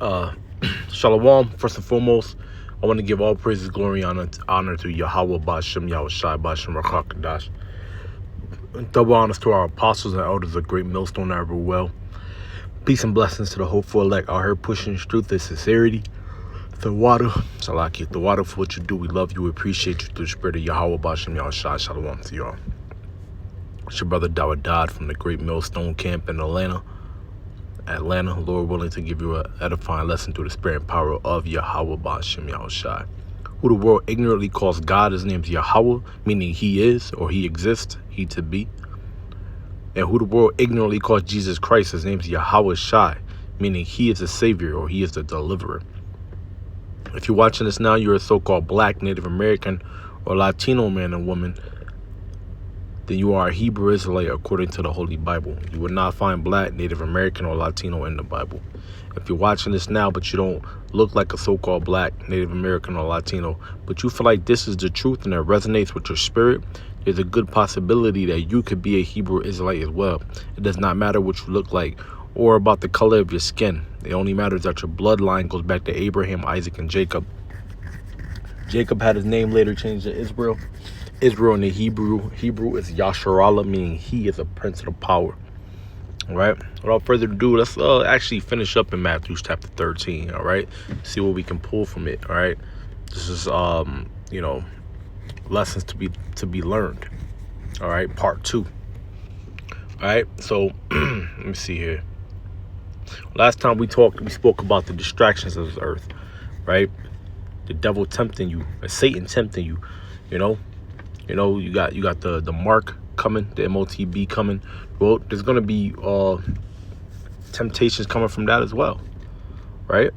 Uh, Shalom. First and foremost, I want to give all praises, glory, honor to Yahweh Bashem, Yahweh Shai Bashem, Rakakadash. Double honors to our apostles and elders of Great Millstone ever well. Peace and blessings to the hopeful elect out here pushing truth and sincerity. The water, Salaki, the water for what you do. We love you. We appreciate you through the spirit of Yahweh Bashem, Yahweh Shai. Shalom to y'all. It's your brother Dawah Dodd from the Great Millstone Camp in Atlanta, Lord willing to give you an edifying lesson through the spirit and power of Yahweh Bashem Yahweh Shai. Who the world ignorantly calls God, his name is Yahweh, meaning he is or he exists, he to be. And who the world ignorantly calls Jesus Christ, his name is Yahweh Shai, meaning he is the savior or he is the deliverer. If you're watching this now, you're a so-called black, Native American, or Latino man and woman, then you are a Hebrew Israelite according to the Holy Bible. You will not find black, Native American, or Latino in the Bible. If you're watching this now, but you don't look like a so-called black, Native American, or Latino, but you feel like this is the truth and it resonates with your spirit, there's a good possibility that you could be a Hebrew Israelite as well. It does not matter what you look like or about the color of your skin. It only matters that your bloodline goes back to Abraham, Isaac, and Jacob. Jacob had his name later changed to Israel. Israel in the Hebrew is Yasharallah, meaning he is a prince of the power. All right. Without further ado, let's actually finish up in Matthew chapter 13. All right. See what we can pull from it. All right. This is lessons to be learned. All right. Part 2. All right. So let me see here. Last time we spoke about the distractions of this earth. Right. The devil tempting you, or Satan tempting you. You got the mark coming, the MOTB coming. Well, there's gonna be temptations coming from that as well, right?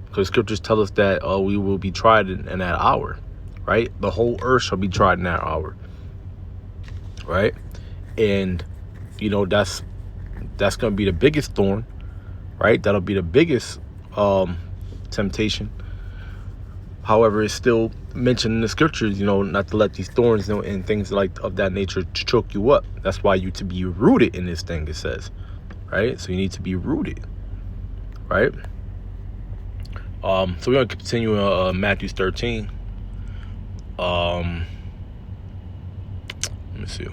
Because scriptures tell us that we will be tried in that hour, right? The whole earth shall be tried in that hour, right? And that's gonna be the biggest thorn, right? That'll be the biggest temptation. However, it's still mentioned in the scriptures, not to let these thorns and things like of that nature to choke you up. That's why you to be rooted in this thing, it says, right? So you need to be rooted, right? So we're going to continue Matthew 13. Let me see.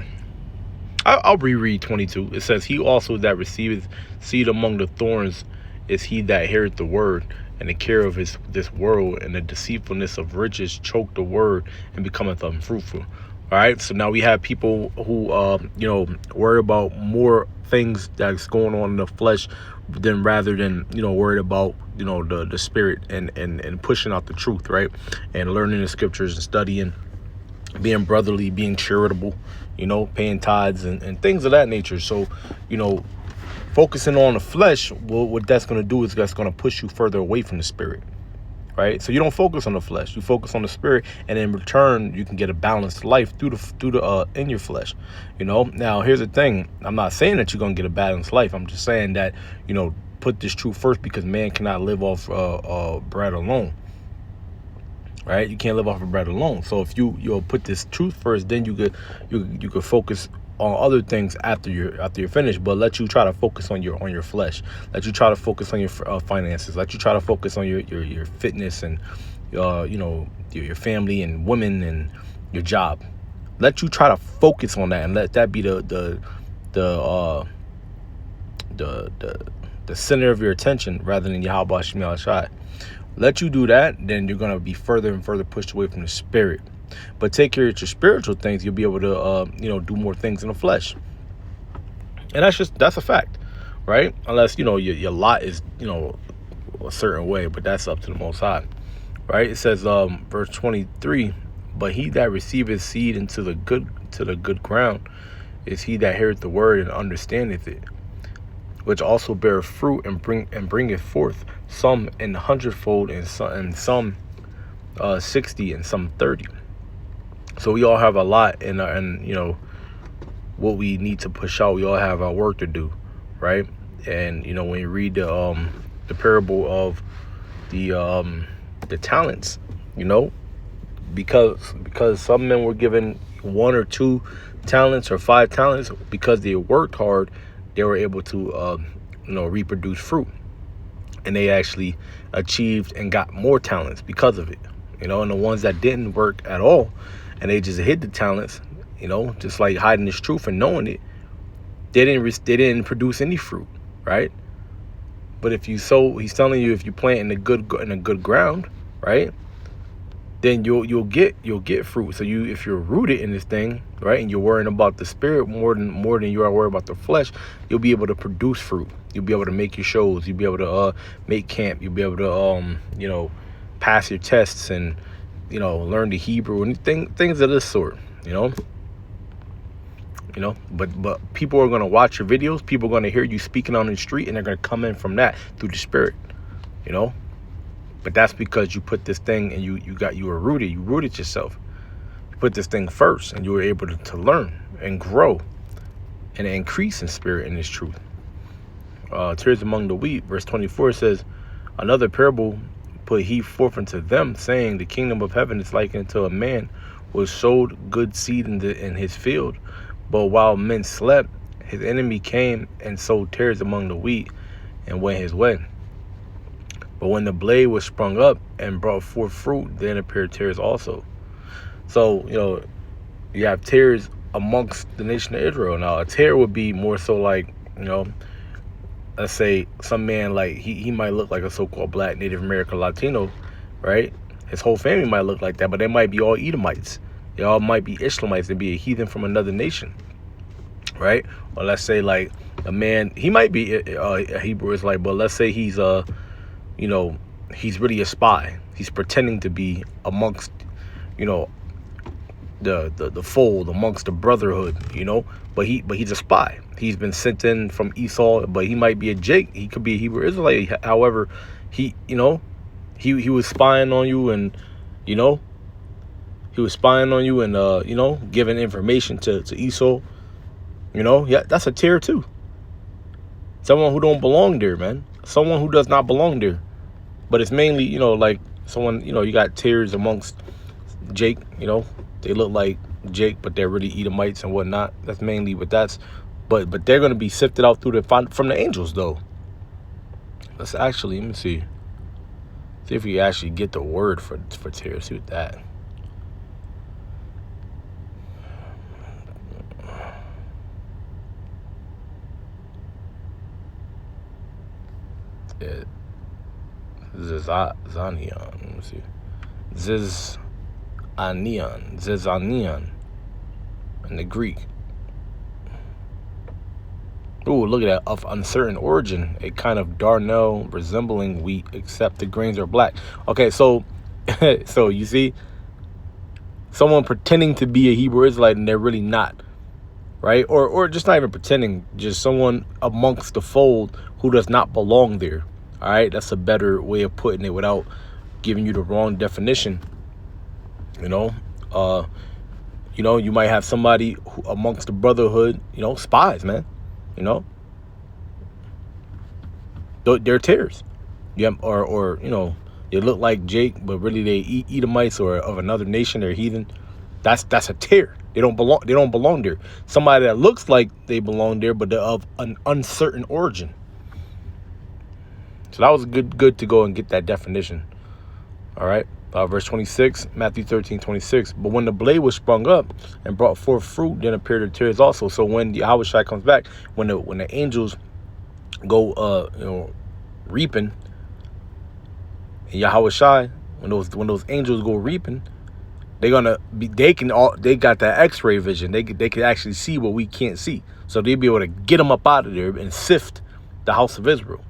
I'll reread 22. It says, he also that receiveth seed among the thorns is he that heareth the word, and the care of this world and the deceitfulness of riches choke the word and becometh unfruitful. All right. So now we have people who, worry about more things that's going on in the flesh rather than worried about, the spirit and pushing out the truth. Right. And learning the scriptures and studying, being brotherly, being charitable, paying tithes and things of that nature. So, focusing on the flesh, what that's going to do is that's going to push you further away from the spirit, right? So you don't focus on the flesh, you focus on the spirit, and in return, you can get a balanced life through the in your flesh. Now here's the thing: I'm not saying that you're going to get a balanced life. I'm just saying that put this truth first, because man cannot live off bread alone, right? You can't live off of bread alone. So if you'll put this truth first, then you could focus on other things after you're finished, but let you try to focus on your flesh. Let you try to focus on your finances. Let you try to focus on your fitness and your family and women and your job. Let you try to focus on that and let that be the center of your attention rather than Yahweh Shemel Shai. Let you do that, then you're gonna be further and further pushed away from the spirit. But take care of your spiritual things, you'll be able to do more things in the flesh. And that's a fact, right? Unless your lot is a certain way, but that's up to the Most High, right? It says verse 23, but he that receiveth seed into the good ground is he that heareth the word and understandeth it, which also beareth fruit and bringeth forth some in 100-fold and some 60 and some 30. So we all have a lot and what we need to push out. We all have our work to do, right? And when you read the parable of the talents, because some men were given 1 or 2 talents or 5 talents, because they worked hard, they were able to reproduce fruit. and they actually achieved and got more talents because of it. And the ones that didn't work at all, and they just hid the talents, just like hiding this truth and knowing it, they didn't produce any fruit, right? But if you sow, he's telling you, if you plant in a good ground, right, then you'll get fruit. So if you're rooted in this thing, right, and you're worrying about the spirit more than you are worried about the flesh, you'll be able to produce fruit. You'll be able to make your shows. You'll be able to make camp. You'll be able to pass your tests and learn the Hebrew and things of this sort. But people are gonna watch your videos. People are gonna hear you speaking on the street, and they're gonna come in from that through the spirit. But that's because you put this thing, and you were rooted. You rooted yourself. You put this thing first, and you were able to learn and grow and increase in spirit in this truth. Tares among the wheat, verse 24 says, another parable put he forth unto them, saying, the kingdom of heaven is like unto a man who sowed good seed in his field. But while men slept, his enemy came and sowed tares among the wheat and went his way. But when the blade was sprung up and brought forth fruit, then appeared tares also. So, you have tares amongst the nation of Israel. Now, a tare would be more so like, let's say some man, like he might look like a so-called black Native American Latino, right? His whole family might look like that, but they might be all Edomites. They all might be Ishmaelites and be a heathen from another nation, right? Or let's say like a man, he might be a Hebrew Israelite, but let's say he's he's really a spy. He's pretending to be amongst, the fold, amongst the brotherhood, but he's a spy. He's been sent in from Esau, but he might be a Jake. He could be a Hebrew Israelite. However, he was spying on you, and he was spying on you and giving information to Esau. Yeah, that's a tare too. Someone who don't belong there, man. Someone who does not belong there. But it's mainly, like someone, you got tares amongst Jake, they look like Jake, but they're really Edomites and whatnot. That's mainly what that's, but they're going to be sifted out through from the angels, though. Let's actually, let me see if we actually get the word for tares. See what that. Zizanian. Let me see. Zizanian in the Greek. Ooh, look at that. Of uncertain origin, a kind of darnel resembling wheat, except the grains are black. Okay, so so you see, someone pretending to be a Hebrew Israelite and they're really not, right? Or just not even pretending, just someone amongst the fold who does not belong there. All right, that's a better way of putting it without giving you the wrong definition. You might have somebody who, amongst the brotherhood, spies, man. They're tares. Yeah, or they look like Jake, but really they Edomites or of another nation. They're heathen. That's a tare. They don't belong there. Somebody that looks like they belong there, but they're of an uncertain origin. So that was good to go and get that definition. All right. Verse 26, Matthew 13:26. But when the blade was sprung up and brought forth fruit, then appeared the tares also. So when Yahushua comes back, when the angels go reaping, and Yahushua, when those angels go reaping, they got that X-ray vision. They can actually see what we can't see. So they'll be able to get them up out of there and sift the house of Israel.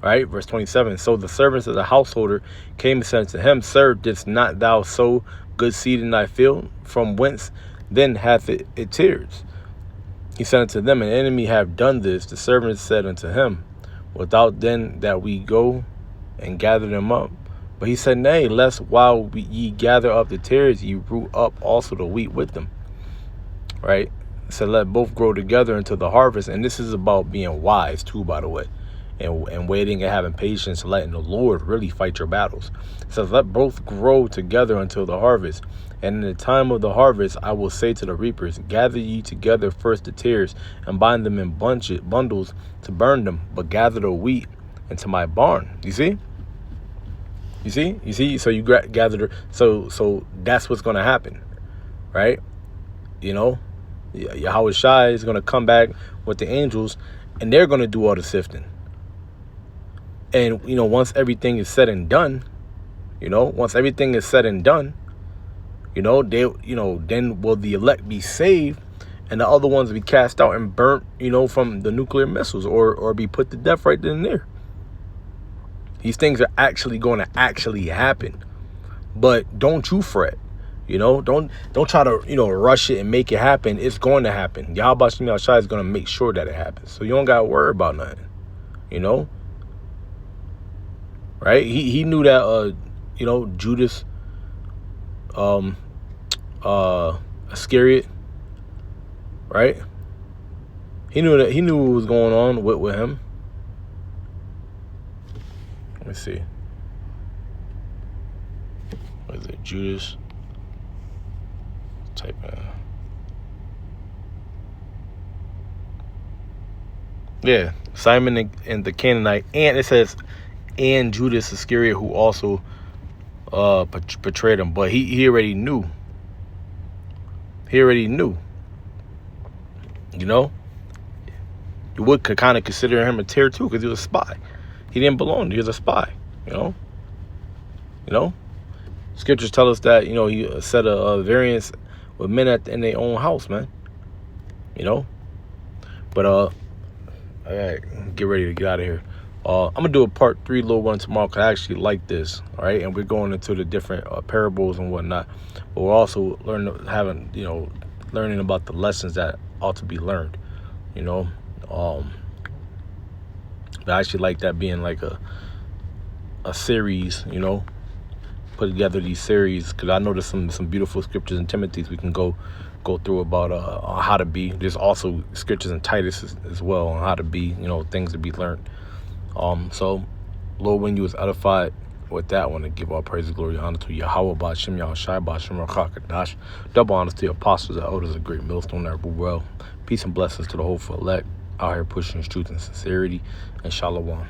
Right, verse 27. So the servants of the householder came and said to him, Sir, didst not thou sow good seed in thy field? From whence then hath it tares? He said unto them, An enemy have done this. The servants said unto him, Without then that we go and gather them up. But he said, Nay, lest while ye gather up the tares, ye root up also the wheat with them. Right? So let both grow together until the harvest. And this is about being wise too, by the way. And waiting and having patience, letting the Lord really fight your battles. It says, let both grow together until the harvest. And in the time of the harvest, I will say to the reapers, gather ye together first the tares, and bind them in bundles to burn them, but gather the wheat into my barn. You see? So you gather. So that's what's going to happen, right? You know, Yahweh Shai is going to come back with the angels, and they're going to do all the sifting. And, once everything is said and done, they, then will the elect be saved and the other ones be cast out and burnt, from the nuclear missiles or be put to death right then and there. These things are actually going to happen. But don't you fret. Don't try to, rush it and make it happen. It's going to happen. Yahweh Shem Yahushai is going to make sure that it happens. So you don't got to worry about nothing, right? He knew that, Judas, Iscariot, right? He knew what was going on with him. Let me see. What is it? Judas. Type in. Yeah, Simon and the Canaanite, and it says, and Judas Iscariot, who also betrayed him. But he already knew. You would kind of consider him a terror too, because he was a spy. He didn't belong. He was a spy. Scriptures tell us that he set a variance with men in their own house, man. But all right, get ready to get out of here. I'm gonna do a part 3 little one tomorrow, because I actually like this. All right, and we're going into the different parables and whatnot, but we're also learning about the lessons that ought to be learned. But I actually like that being like a series. Put together these series, because I know there's some beautiful scriptures in Timothy's we can go through about how to be. There's also scriptures in Titus as well on how to be, things to be learned. So Lord, when you was edified with that one, to give all praise and glory and honor to Yahweh Ba'Shem Yahushai Ba'Shem Rakakadash. Double honors to the apostles and elders of Great Millstone Everywhere. Well, peace and blessings to the hopeful elect out here pushing truth and sincerity, and shalom.